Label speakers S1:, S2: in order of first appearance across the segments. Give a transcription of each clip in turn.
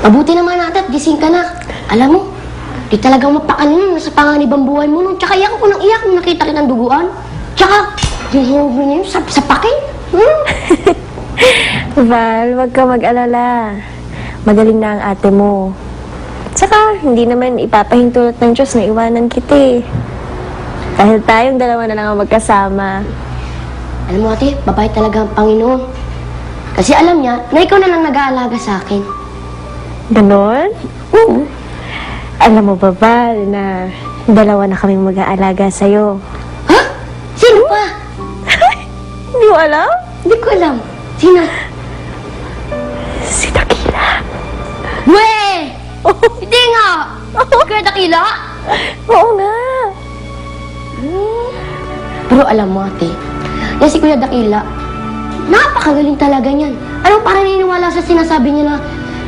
S1: Mabuti naman natin at gising ka na. Alam mo, di talagang mapakanin na sa panganib ang buhay mo nun. Tsaka iyak ako nang iyak nung nakita kitang duguan. Tsaka, yung hinubo niya yung sa pakin.
S2: Val, wag ka mag-alala. Magaling na ang ate mo. Tsaka, hindi naman ipapahintulot ng Diyos na iwanan kita eh. Dahil tayong dalawa na lang ang magkasama.
S1: Alam mo ate, babae talaga ang Panginoon. Kasi alam niya na ikaw na lang nag-aalaga sa akin.
S2: Ganon? Oo. Alam mo ba, Val, na dalawa na kaming mag-aalaga sa'yo?
S1: Ha? Sino pa?
S2: Hindi mo alam?
S1: Hindi ko alam. Sino?
S2: Si Dakila.
S1: Weh! Hindi nga! Kaya Dakila?
S2: Oo nga.
S1: Pero alam mo ate, yan si Kuya Dakila, napakagaling talaga niyan. Ano parang naniniwala sa sinasabi niya na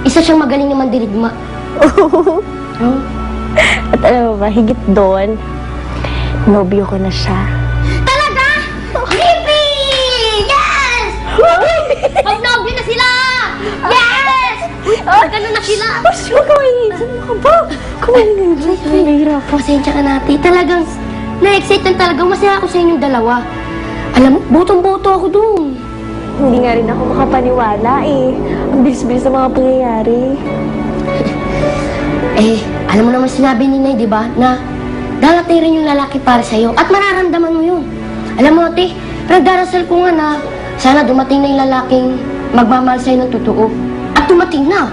S1: isa siyang magaling na mandirigma.
S2: At alam mo ba, higit doon, nobyo ko na siya.
S1: Talaga? Yippee! Yes! Mag-nobyo na sila! Yes! Ganun na sila!
S2: Huwag ka mainitin mo ka ba? Kumain na dyan. Nahihirap ako.
S1: Pasensya ka natin. Talagang na-excite lang talaga. Masaya ako sa inyong dalawa. Alam mo, botong-boto ako doon.
S2: Hindi nga rin ako makapaniwala eh. Ang bilis-bilis ng mga pangyayari.
S1: Alam mo naman sinabi ni Nay, di ba, na darating rin yung lalaki para sa'yo at mararamdaman mo yun. Alam mo, ate, nagdarasal ko nga na sana dumating na yung lalaking magmamahal sa'yo ng totoo. At dumating na.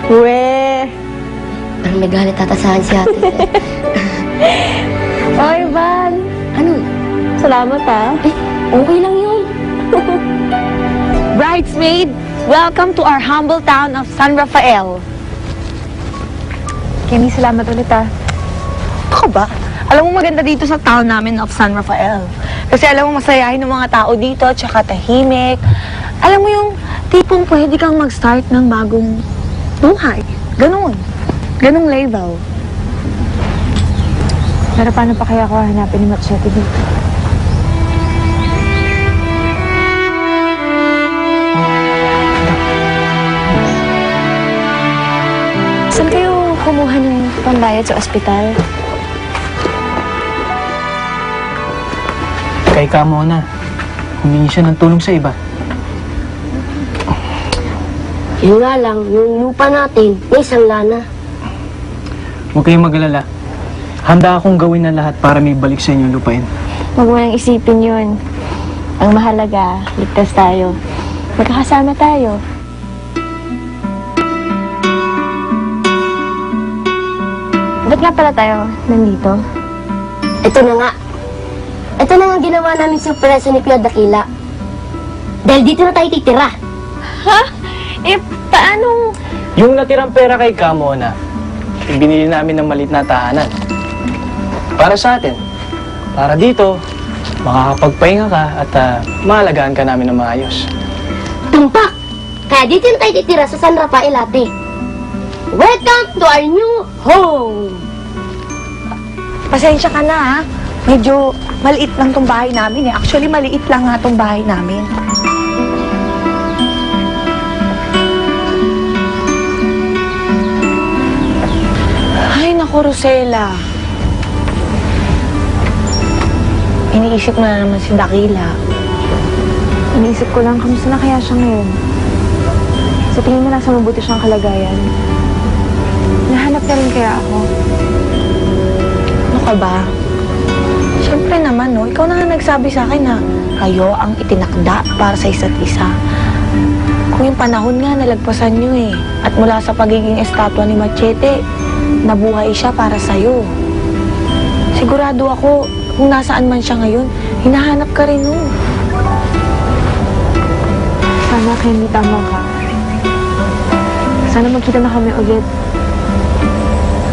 S2: Weh!
S1: Parang may galit tatasahan si ate.
S2: Oy, Val!
S1: Ano?
S2: Salamat ah.
S1: Okay lang yun.
S3: Bridesmaid, welcome to our humble town of San Rafael.
S2: Kenny, salamat ulit ah.
S3: Ako ba? Alam mo maganda dito sa town namin of San Rafael. Kasi alam mo masayahin ng mga tao dito, tsaka tahimik. Alam mo yung tipong pwede kang mag-start ng bagong buhay. Ganun. Ganung level.
S2: Pero paano pa kaya ako hanapin ni Machete dito? Saan kayo kumuha ng pambayad sa ospital?
S4: Kay Kamona, humingi siya ng tulong sa iba.
S1: Yun nga lang, yung lupa natin, may isang lana.
S4: Huwag kayong mag-alala. Handa akong gawin na lahat para may balik sa inyong lupain.
S2: Huwag mo nang isipin yun. Ang mahalaga, ligtas tayo. Magkakasama tayo. Ba't nga pala tayo nandito?
S1: Ito na nga. Ito na nga ginawa namin surpresa ni Kuya Dakila. Dahil dito na tayo titira.
S2: Ha? Eh, paano?
S4: Yung natirang pera kay Kamona, ibinili namin ng maliit na tahanan. Para sa atin. Para dito, makakapagpahinga ka at maalagaan ka namin ng maayos.
S1: Tumpak! Kaya dito na tayo titira sa San Rafael ate. Welcome to our new home!
S3: Pasensya ka na ha. Medyo maliit lang tong bahay namin eh. Actually, maliit lang nga tong bahay namin. Ay, naku, Rosella. Iniisip mo na naman si Dakila.
S2: Iniisip ko lang, kamusta na kaya siya ngayon? Sa tingin mo nasa mabuti siyang kalagayan. Nahanap na rin kaya ako.
S3: Ano ka ba? Siyempre naman, no? Ikaw na nga nagsabi sa akin na kayo ang itinakda para sa isa't isa. Kung yung panahon nga, nalagpasan nyo eh. At mula sa pagiging estatwa ni Machete, nabuhay siya para sa'yo. Sigurado ako, kung nasaan man siya ngayon, hinahanap ka rin nun.
S2: Sana, Kenny, tama ka. Sana magkita na kami ulit.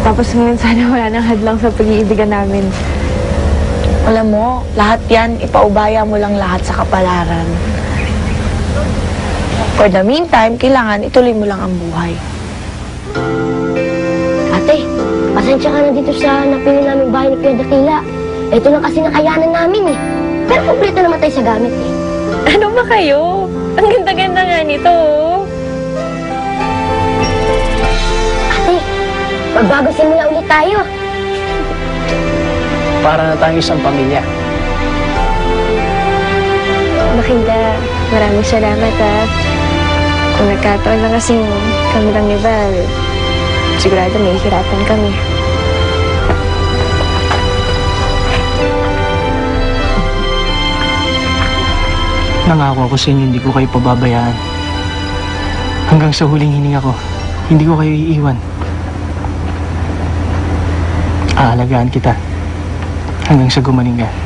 S2: Tapos ngayon, sana wala nang hadlang sa pag-iibigan namin.
S3: Alam mo, lahat yan, ipaubaya mo lang lahat sa kapalaran. For the meantime, kailangan ituloy mo lang ang buhay.
S1: Ate, pasensya ka na dito sa napili namin bahay ni Kuya Dakila. Ito lang kasi nakayanan namin eh. Pero kumpleto naman tayo sa gamit eh.
S2: Ano ba kayo? Ang ganda-ganda nga nito.
S1: Magbago simula ulit tayo.
S4: Para na tayong isang pamilya.
S2: Makinda, maraming salamat ha. Kung nagkataon lang kasing kami lang ni Val, sigurado may hirapan kami.
S4: Nangako ako sa inyo, hindi ko kayo pababayaan. Hanggang sa huling hininga ko, hindi ko kayo iiwan. Aalagaan kita hanggang sa gumaling ka.